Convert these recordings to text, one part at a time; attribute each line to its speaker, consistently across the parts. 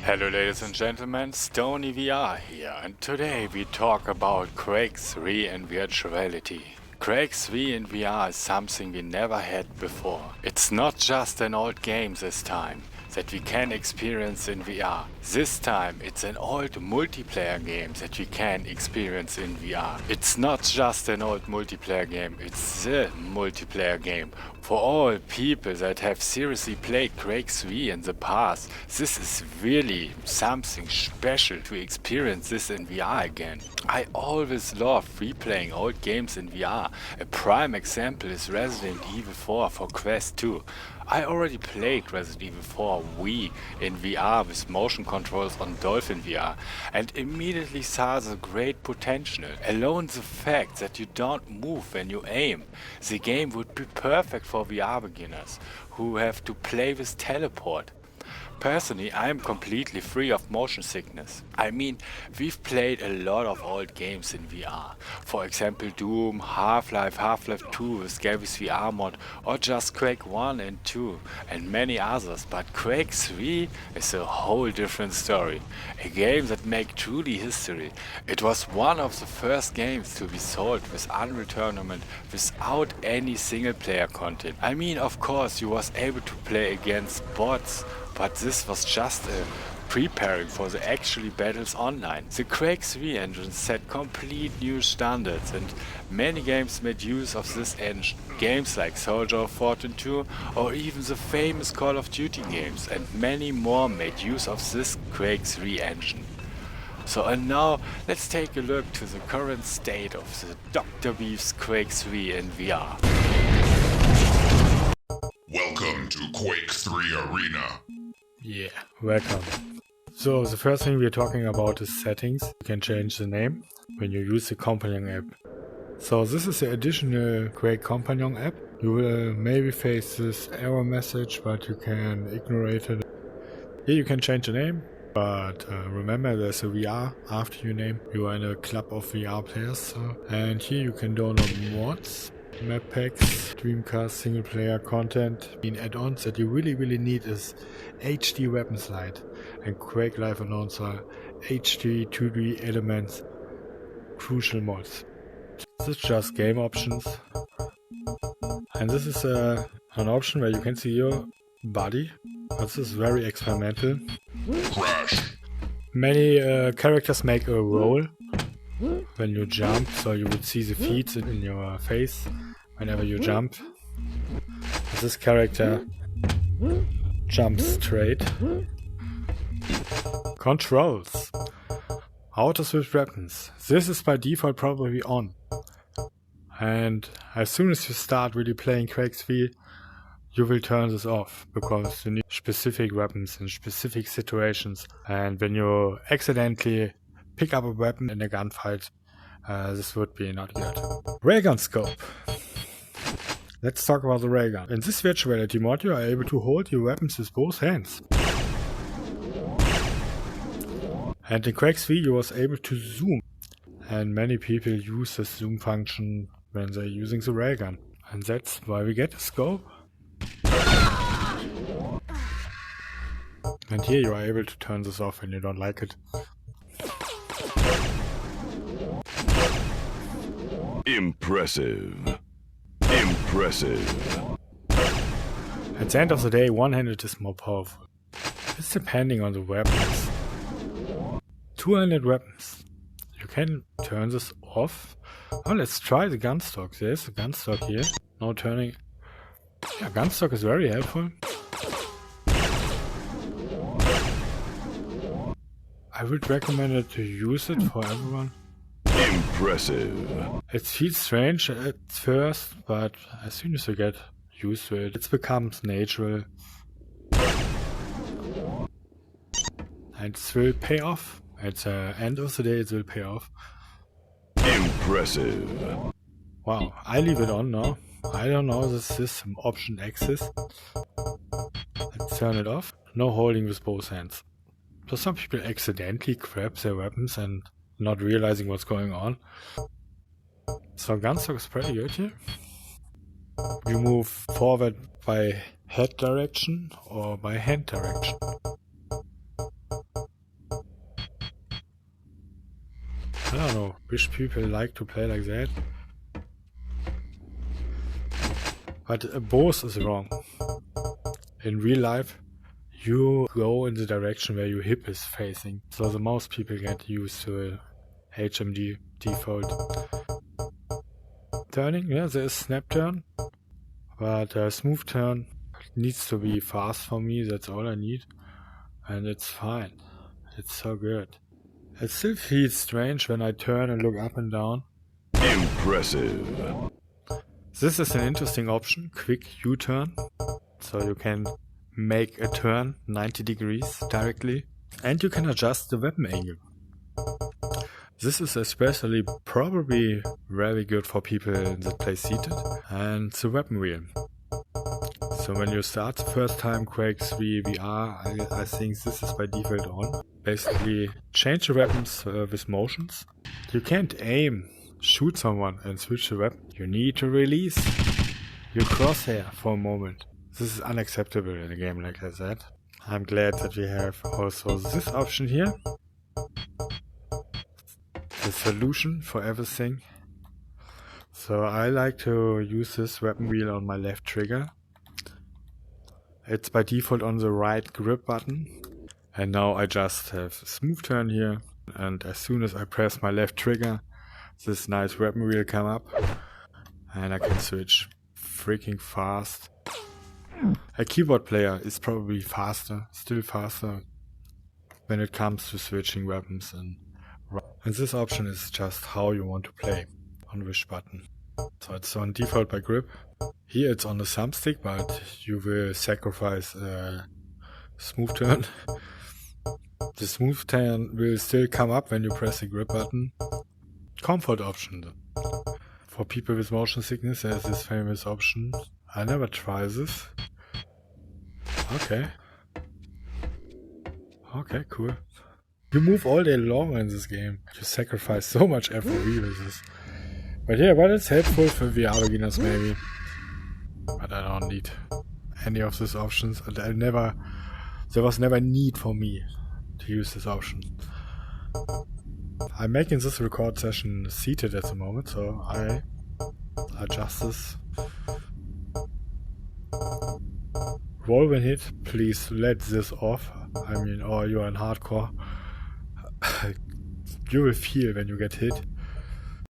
Speaker 1: Hello ladies and gentlemen, Stony VR here, and today we talk about Quake 3 and virtuality. Quake 3 in VR is something we never had before. It's not just an old game this time that we can experience in VR. This time it's an old multiplayer game that we can experience in VR. It's not just an old multiplayer game, it's the multiplayer game. For all people that have seriously played Quake 3 in the past, this is really something special to experience this in VR again. I always love replaying old games in VR. A prime example is Resident Evil 4 for Quest 2. I already played Resident Evil 4 Wii in VR with motion controls on Dolphin VR and immediately saw the great potential. Alone the fact that you don't move when you aim, the game would be perfect for VR beginners who have to play with teleport. Personally, I am completely free of motion sickness. I mean, we've played a lot of old games in VR. For example, Doom, Half-Life 2 with Gary's VR mod, or just Quake 1 and 2, and many others. But Quake 3 is a whole different story. A game that made truly history. It was one of the first games to be sold with Unreal Tournament without any single-player content. I mean, of course, you was able to play against bots, but this was just preparing for the actually battles online. The Quake 3 engine set complete new standards and many games made use of this engine. Games like Soldier of Fortune 2 or even the famous Call of Duty games and many more made use of this Quake 3 engine. And now let's take a look to the current state of the Dr. Beef's Quake 3 in VR.
Speaker 2: Welcome to Quake 3 Arena.
Speaker 3: Yeah, welcome. So the first thing we're talking about is settings. You can change the name when you use the companion app. So this is the additional Quake companion app. You will maybe face this error message, but you can ignore it. Here you can change the name, but remember there's a VR after your name. You are in a club of VR players. And here you can download mods, map packs, Dreamcast single player content. In add-ons that you really need is HD weapon slide and Quake Live Announcer, HD 2D elements, crucial mods. This is just game options, and this is an option where you can see your body, but this is very experimental.
Speaker 2: Crash.
Speaker 3: Many characters make a roll when you jump, so you would see the feet in your face whenever you jump. This character jumps straight. Controls. How to switch weapons. This is by default probably on. And as soon as you start really playing Quake 3, you will turn this off, because you need specific weapons in specific situations. And when you accidentally pick up a weapon in a gunfight, this would be not good. Raygun scope. Let's talk about the raygun. In this virtuality mod, you are able to hold your weapons with both hands. And in Quake 3 you was able to zoom. And many people use this zoom function when they're using the raygun. And that's why we get a scope. And here you are able to turn this off when you don't like it.
Speaker 4: Impressive. Impressive.
Speaker 3: At the end of the day, one-handed is more powerful. It's depending on the weapons. Two-handed weapons. You can turn this off. Oh, let's try the gun stock. There's a gun stock here. No turning. Yeah, gun stock is very helpful. I would recommend it to use it for everyone.
Speaker 4: Impressive.
Speaker 3: It feels strange at first, but as soon as you get used to it, it becomes natural. And it will pay off. At the end of the day, it will pay off.
Speaker 4: Impressive.
Speaker 3: Wow, I leave it on now. I don't know if this option exists. Let's turn it off. No holding with both hands. So some people accidentally grab their weapons and not realizing what's going on. So gunstock is pretty good here. You move forward by head direction or by hand direction. I don't know, which people like to play like that. But both is wrong. In real life, you go in the direction where your hip is facing. So the most people get used to HMD default. Turning, yeah, there is snap turn. But smooth turn needs to be fast for me, that's all I need. And it's fine. It's so good. It still feels strange when I turn and look up and down.
Speaker 4: Impressive.
Speaker 3: This is an interesting option, quick U-turn. So you can make a turn 90 degrees directly. And you can adjust the weapon angle. This is especially probably very good for people that play seated. And the weapon wheel. So when you start the first time Quake 3 VR, I think this is by default on. Basically change the weapons with motions. You can't aim, shoot someone and switch the weapon. You need to release your crosshair for a moment. This is unacceptable in a game like that. I'm glad that we have also this option here. The solution for everything. So I like to use this weapon wheel on my left trigger. It's by default on the right grip button. And now I just have a smooth turn here. And as soon as I press my left trigger, this nice weapon wheel come up. And I can switch freaking fast. A keyboard player is probably faster, still faster, when it comes to switching weapons. And this option is just how you want to play, on which button. So it's on default by grip. Here it's on the thumbstick, but you will sacrifice a smooth turn. The smooth turn will still come up when you press the grip button. Comfort option. For people with motion sickness, there's this famous option. I never try this. Okay. Okay, cool. You move all day long in this game. You sacrifice so much FOV with this. But yeah, but it's helpful for VR beginners maybe. But I don't need any of these options. And there was never need for me to use this option. I'm making this record session seated at the moment, so I adjust this. Roll when hit, please let this off. I mean, or you are in hardcore. You will feel when you get hit.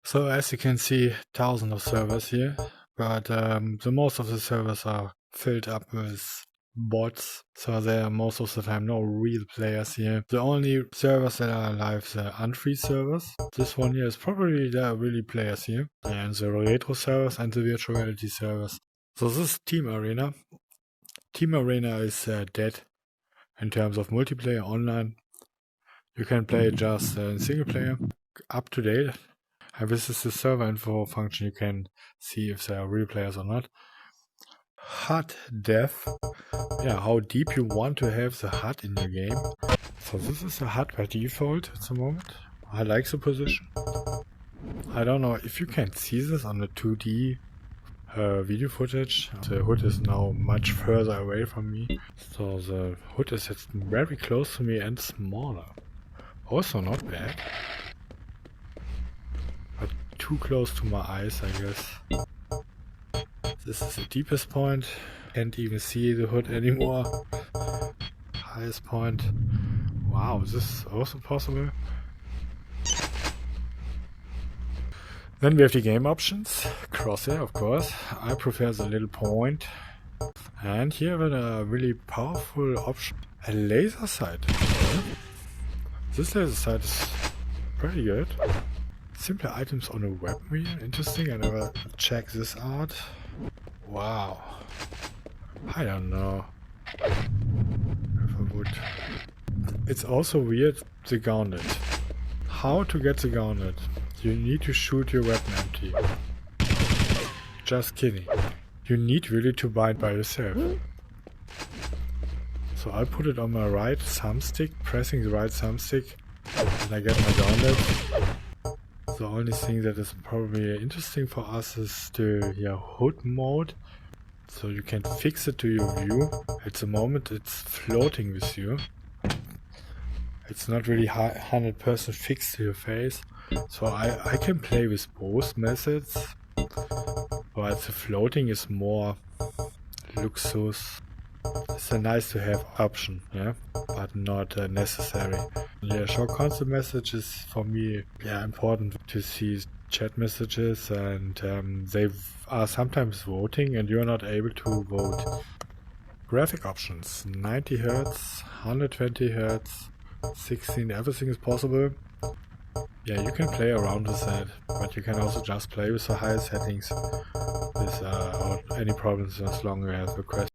Speaker 3: So as you can see, thousands of servers here, but the most of the servers are filled up with bots, so there are most of the time no real players here. The only servers that are alive are unfree servers. This one here is probably there are really players here, and the retro servers and the virtual reality servers. So this is Team Arena. Team Arena is dead in terms of multiplayer online. You can play just in single player, up to date. And this is the server info function. You can see if there are real players or not. HUD depth. Yeah, how deep you want to have the HUD in your game. So this is a HUD by default at the moment. I like the position. I don't know if you can see this on the 2D video footage. The hood is now much further away from me. So the hood is very close to me and smaller. Also not bad. But too close to my eyes, I guess. This is the deepest point. Can't even see the hood anymore. Highest point. Wow, is this also possible? Then we have the game options. Crosshair, of course. I prefer the little point. And here we have a really powerful option. A laser sight. This laser sight is pretty good. Simple items on a weapon wheel. Interesting, I never checked this out. Wow. I don't know if I would. It's also weird, the gauntlet. How to get the gauntlet? You need to shoot your weapon empty. Just kidding. You need really to bind by yourself. So I put it on my right thumbstick, pressing the right thumbstick, and I get my gauntlet. The only thing that is probably interesting for us is the hood mode. So you can fix it to your view. At the moment it's floating with you. It's not really 100% fixed to your face. So I can play with both methods, but the floating is more luxus. It's a nice to have option, yeah, but not necessary. Yeah, short console message is for me, yeah, important to see chat messages, and they are sometimes voting and you're not able to vote. Graphic options, 90 Hz, 120 Hz, 16, everything is possible. Yeah, you can play around with that, but you can also just play with the higher settings without any problems as long as you have a request.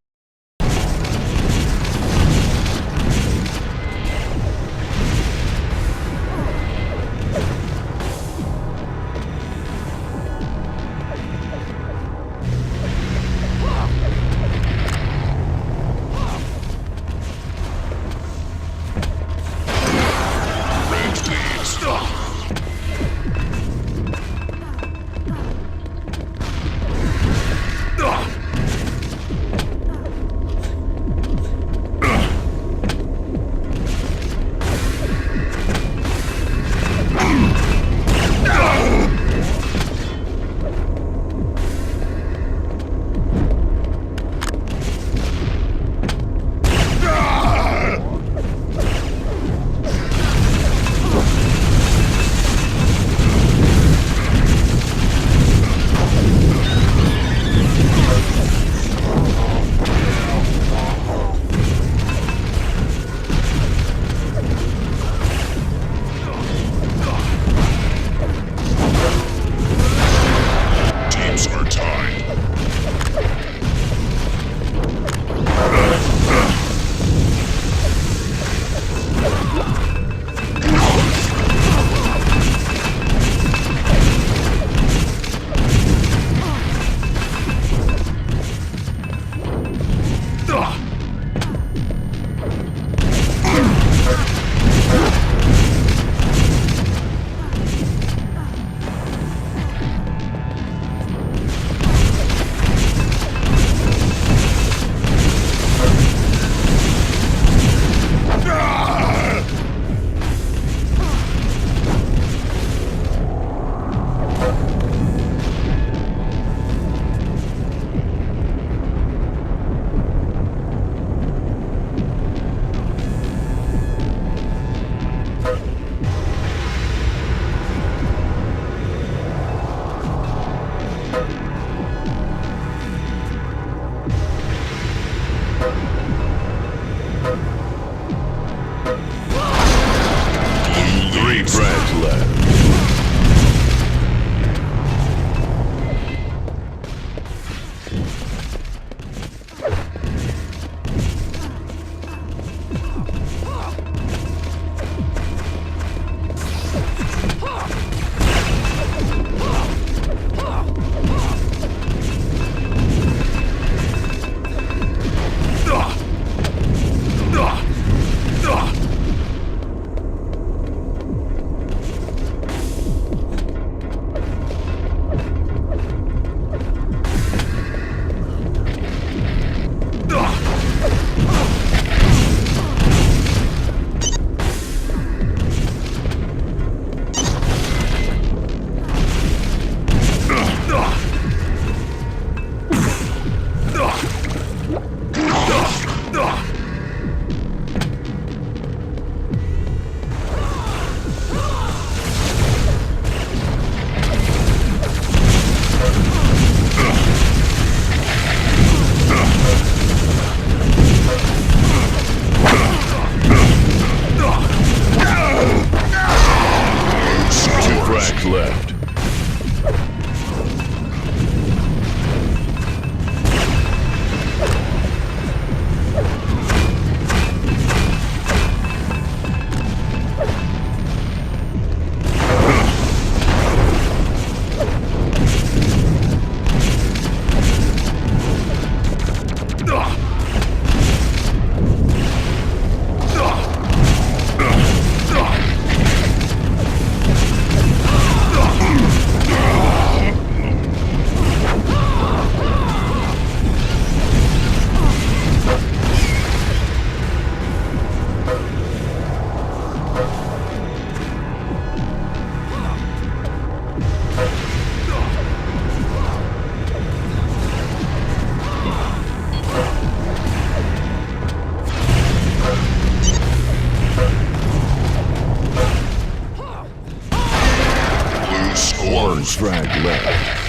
Speaker 4: frag left.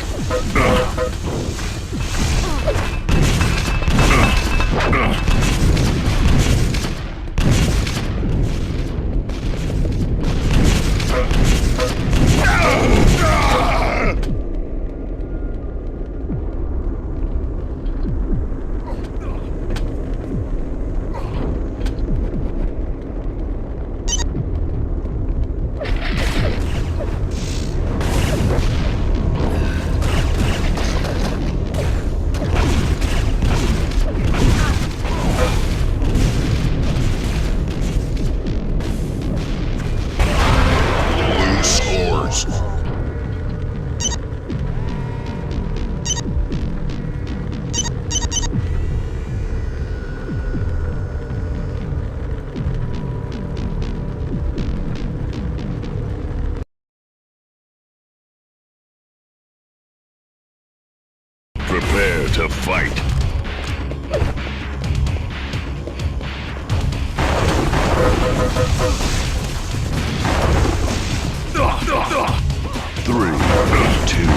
Speaker 2: Blue scores.
Speaker 4: Prepare to fight. Three, two,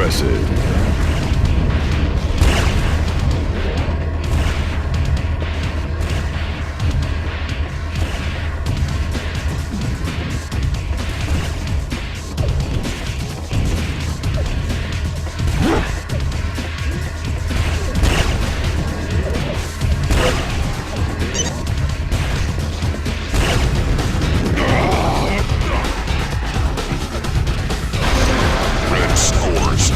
Speaker 4: Impressive.
Speaker 2: Red scores.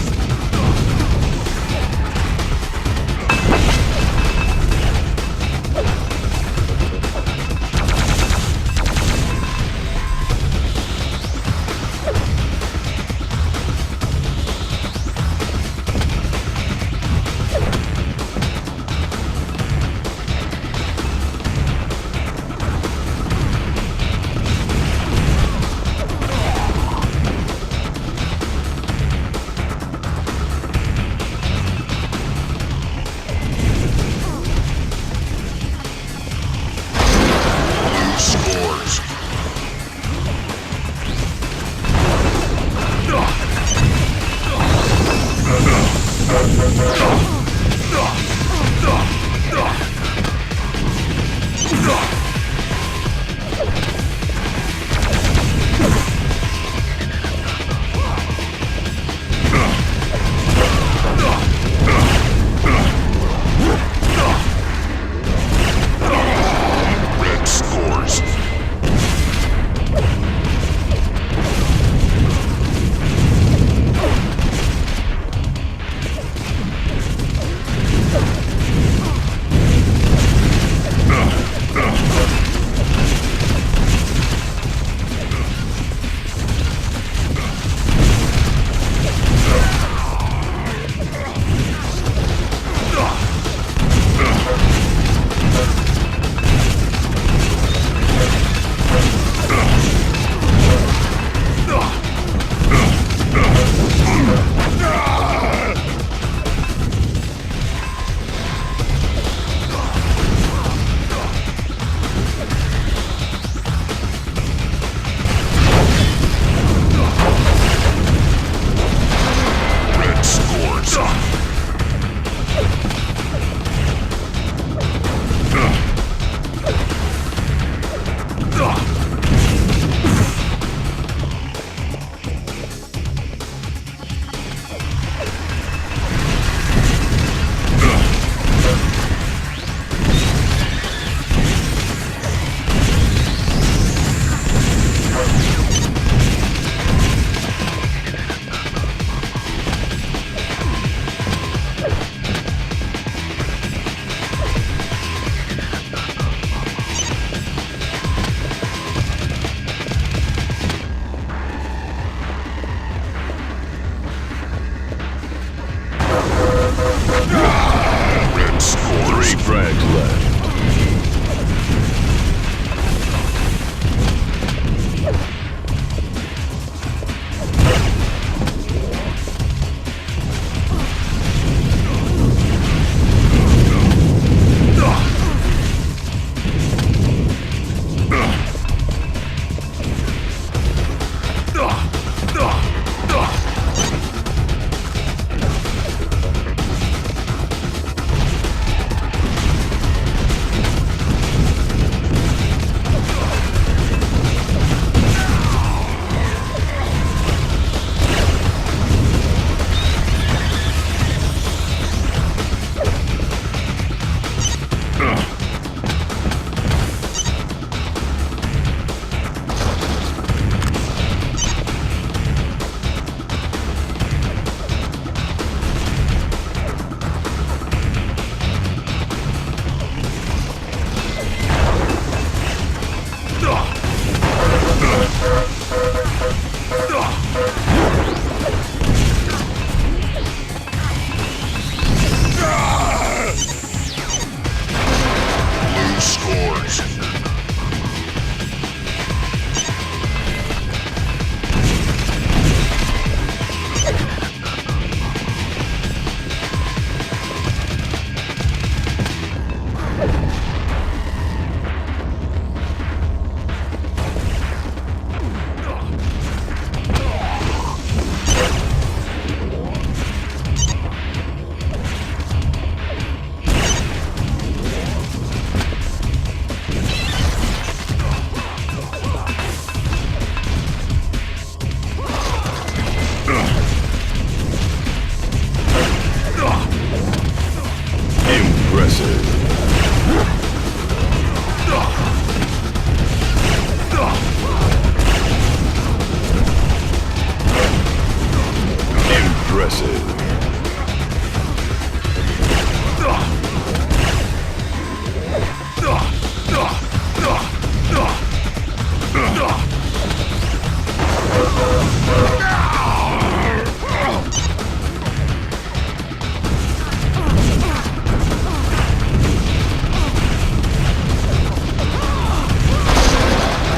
Speaker 4: Impressive.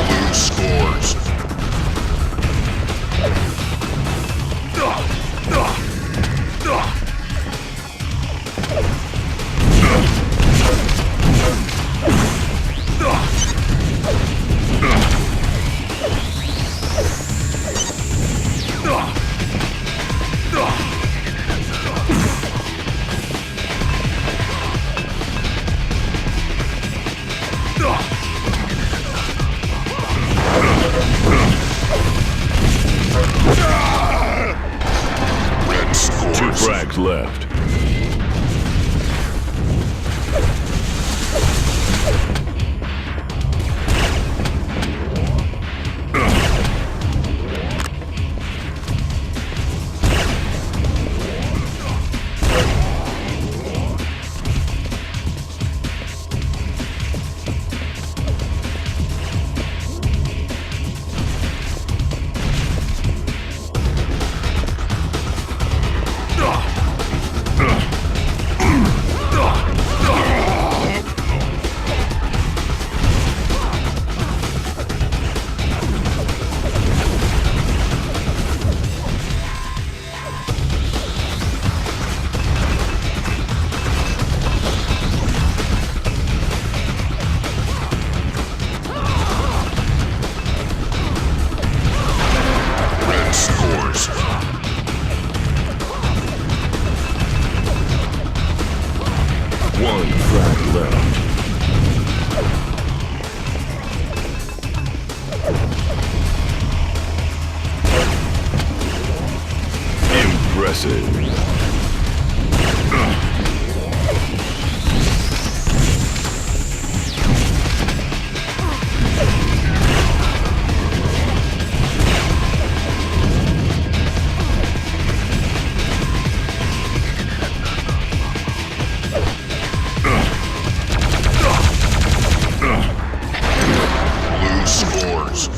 Speaker 2: Blue scores. Red
Speaker 4: Two
Speaker 2: scores.
Speaker 4: frags left.
Speaker 2: Red scores.
Speaker 4: One frag left. Impressive.
Speaker 2: Blue scores.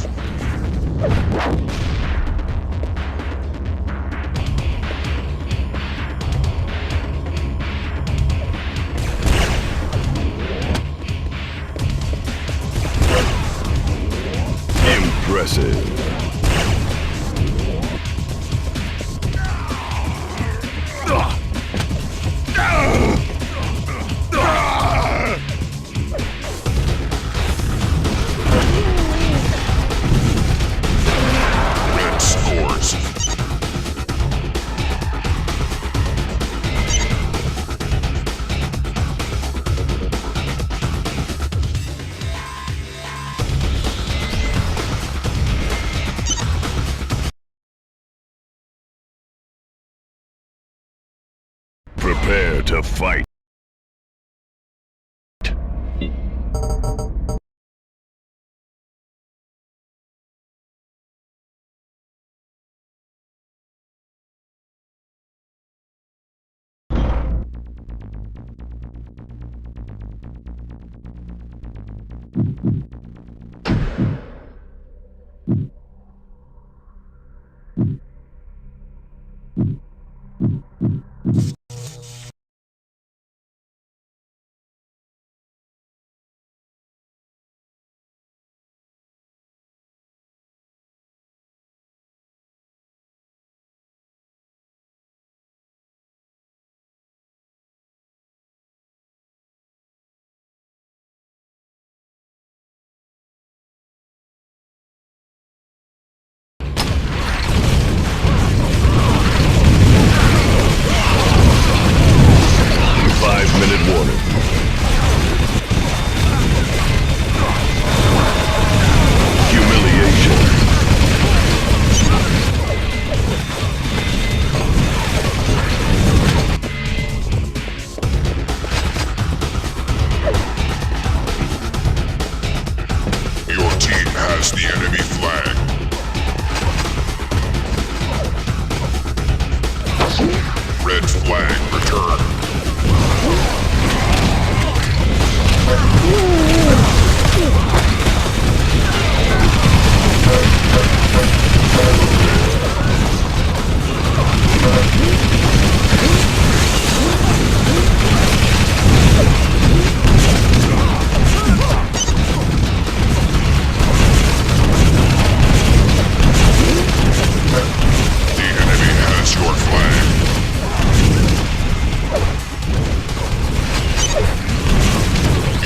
Speaker 4: Impressive.
Speaker 2: Red scores.
Speaker 4: Prepare to fight.
Speaker 2: flag returned. The enemy has your flag.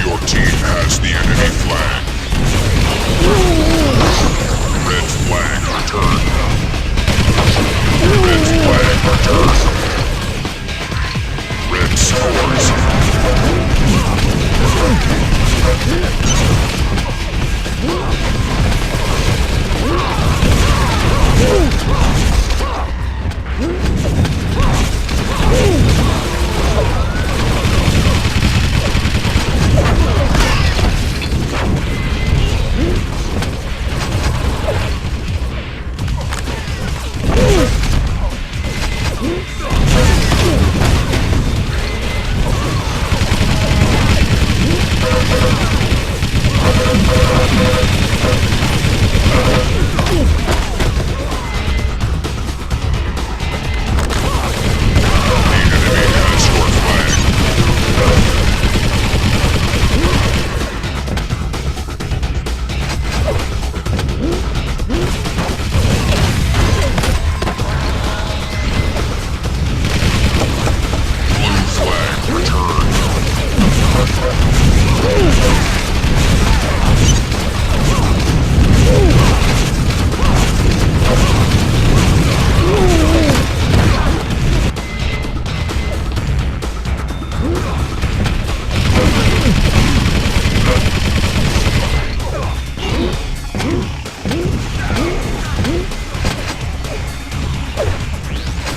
Speaker 2: Your team has the enemy flag. Red flag returned. Red flag returned. Red scores.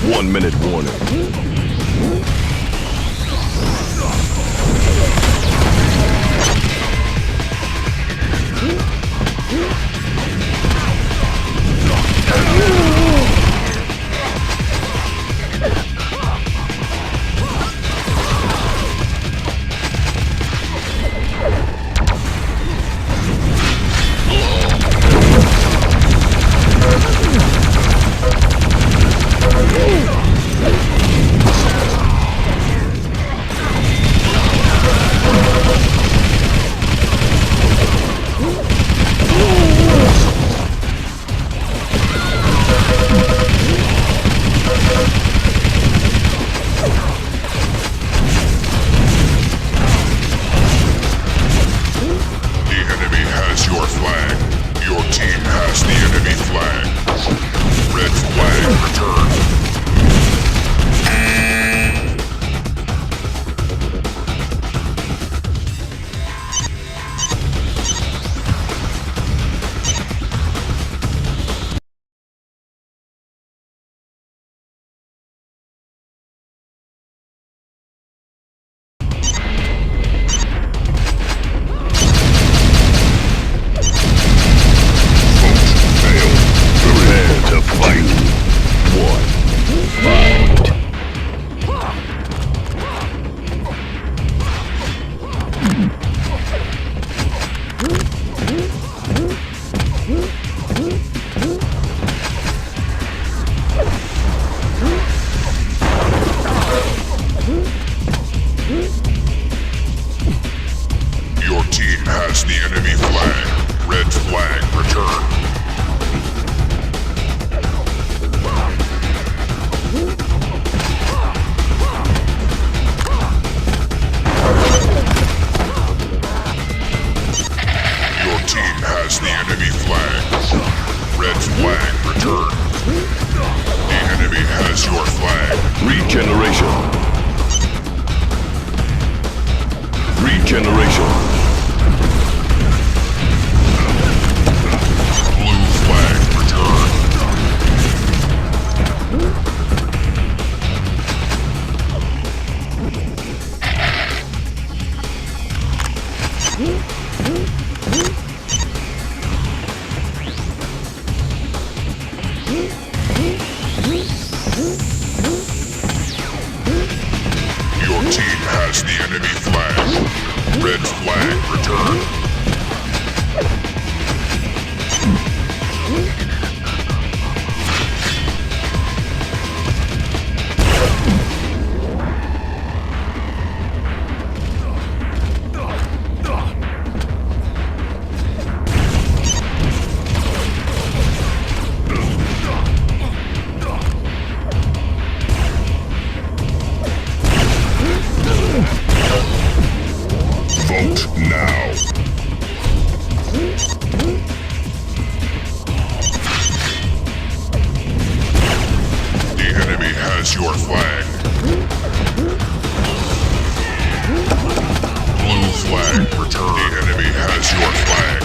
Speaker 4: One-minute warning.
Speaker 2: has the enemy flag. Red flag returned. Vote now. The enemy has your flag. Blue flag returned. The enemy has your flag.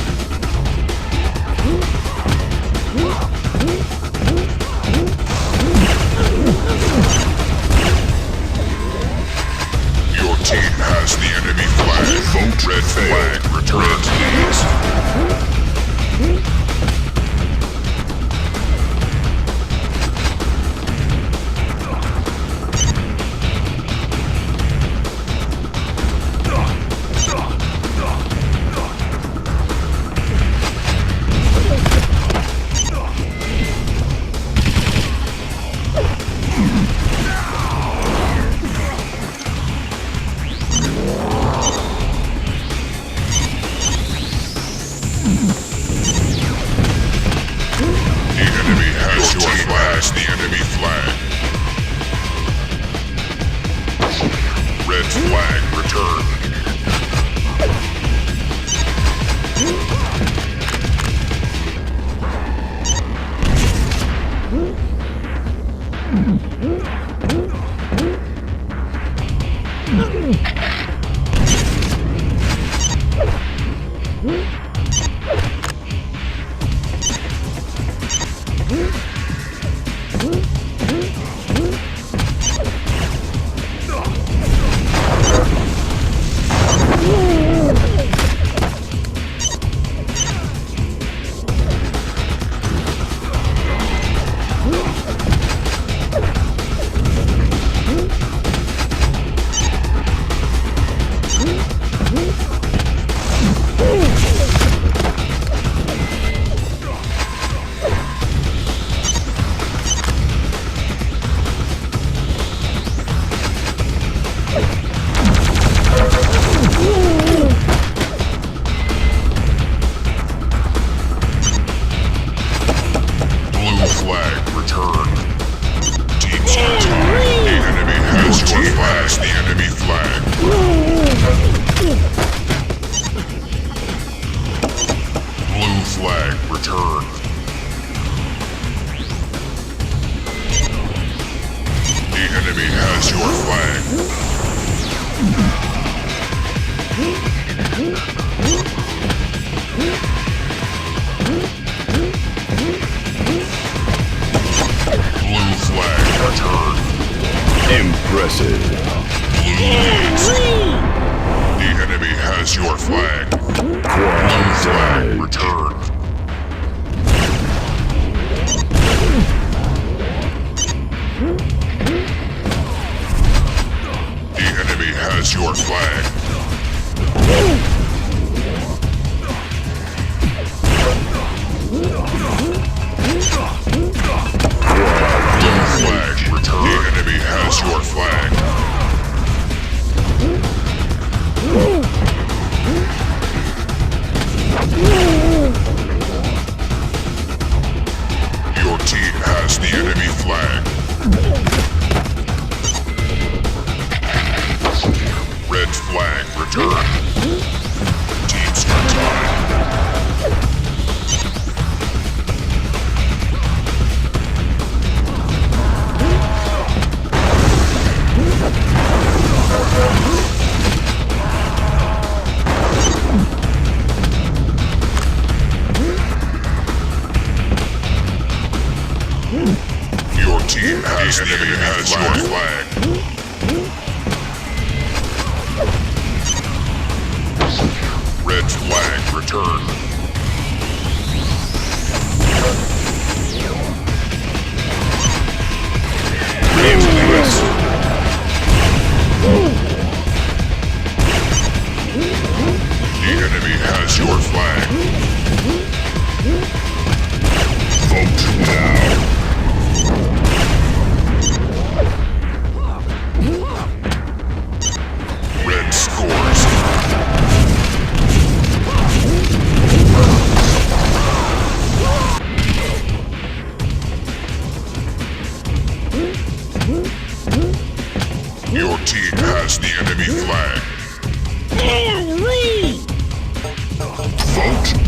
Speaker 2: Your team has the enemy flag. Vote red flag returned. The enemy has your flag. The enemy flag. Red flag returned. Blue flag returned. Teams on time. The enemy has your flag. The enemy flag. Blue flag returned. The enemy has your flag. Blue flag returned.
Speaker 4: Impressive.
Speaker 2: Blue leads. The enemy has your flag. Blue flag returned. The enemy has your flag. Blue flag returned. The enemy has your flag. Your team has the enemy flag. Red flag returned. Teams on time. Your team has the enemy has your flag. Red flag returned. team has the enemy flag. Vote